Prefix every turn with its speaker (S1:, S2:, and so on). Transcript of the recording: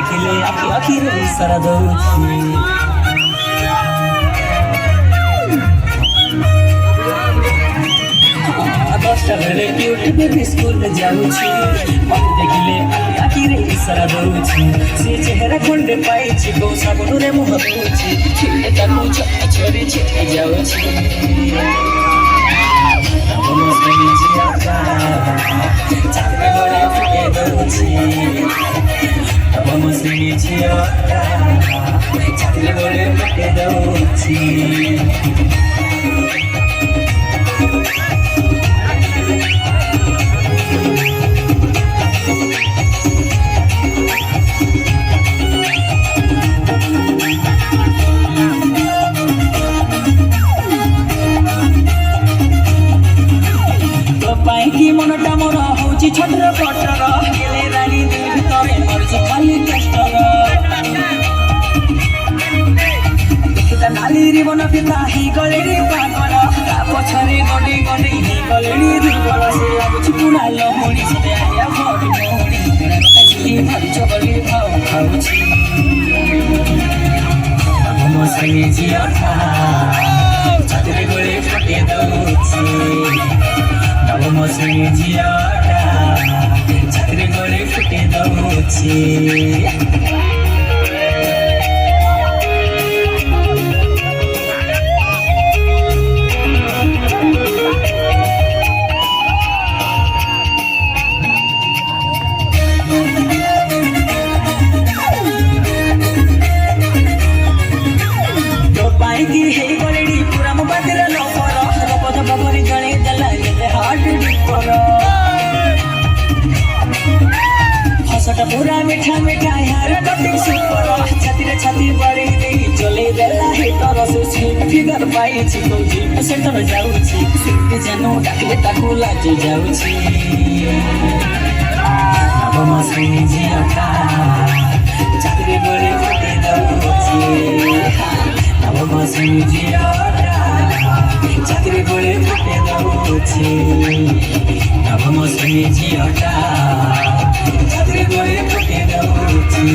S1: ଦେଖିଲେ ଆଖିରେ ଇସାରା ଦଉଛି। ଦଶଟା ବେଳେ କ୍ୟୁଟ୍ ବେବି ସ୍କୁଲ ଯାଉଛି ମତେ ଦେଖିଲେ ଆଖିରେ ଇସାରା ଦଉଛି। ସେ ଚେହେରା ଖଣ୍ଡେ ପାଇଛି କୋଉ ସାବୁନରେ ମୁହଁ ଧୋଉଛି ଛିଟେ ତାକୁ ଛରି ଛିଟି ଯାଉଛି। ଚାକରି ଗଳେ ଫୁଟେ ଦଉଛି ମୋ ଶ୍ରେଣୀ ଝିଅଟା ଚାକରି ଗଳେ ଫୁଟେ ଦଉଛି। মনটা মন হଉଛି ଛୋଟର ପଟର ହେଲେ ରାଣୀ ଦିଲ ଭିତରେ ମରିଛି ଖାଲି କଷ୍ଟର। ଦେଖିତା ନାଲି ରିବନ ପିତା ହେଇଗଲେଣି ପାଗଳ ତା ପଛରେ ଗଣ୍ଡେଇ ଗଣ୍ଡେଇ ହେଇଗଲେଣି ଦୁର୍ବଳ। ସେ ଭାବୁଛି ପୁରା ଲହୁଣୀ ସେ ଆଇଆ ଭରି ମହୁଣୀ ଭାବିଛ ବୋଲି ଭାଉ ଖାଉଛି। ମୋ ଶ୍ରେଣୀ ଝିଅଟା ଛାତିରେ ଗୋଳି ଫଟେଇ ଦଉଛି। ମୋ ଶ୍ରେଣୀ ଝିଅଟା ଚାକରି ଗଳେ ଫୁଟେ ଦଉଛି। ତୋ ପାଇଁକି ହେଇଗଲେଣି ପୁରା ମୋ ପାଖରେ ଲଫର ରପଧ ପବନି ଜଣେଇ ଦେଲା କେତେ ହାର୍ଟ ଡିପର। ହସଟା ପୁରା ମିଠା ମିଠା ହାର କଟିଂ ସୁପର ଛାତିରେ ଛାତି ବଢେଇ ଦେଇ ଚଲେଇ ଦେଲା ହିଟର। ସେ ସ୍ଲିମ୍ ଫିଗର ପାଇଛି କୋଉ ଜିମ୍ ସେଣ୍ଟର ଯାଉଛି ସିଟି ଜାନୁ ଡାକିଲେ ତାକୁ ଲାଜି ଯାଉଛି। ମୋ ଶ୍ରେଣୀ ଝିଅଟା ଚାକରି ଗଳେ ଫୁଟେ ଦଉଛି। ମୋ ଶ୍ରେଣୀ ଝିଅଟା ଚାକରି ଗଳେ ଫୁଟେ ଦଉଛି। ମୋ ଶ୍ରେଣୀ ଝିଅଟା ଚାକରି ଗଳେ ଫୁଟେ ଦଉଛି।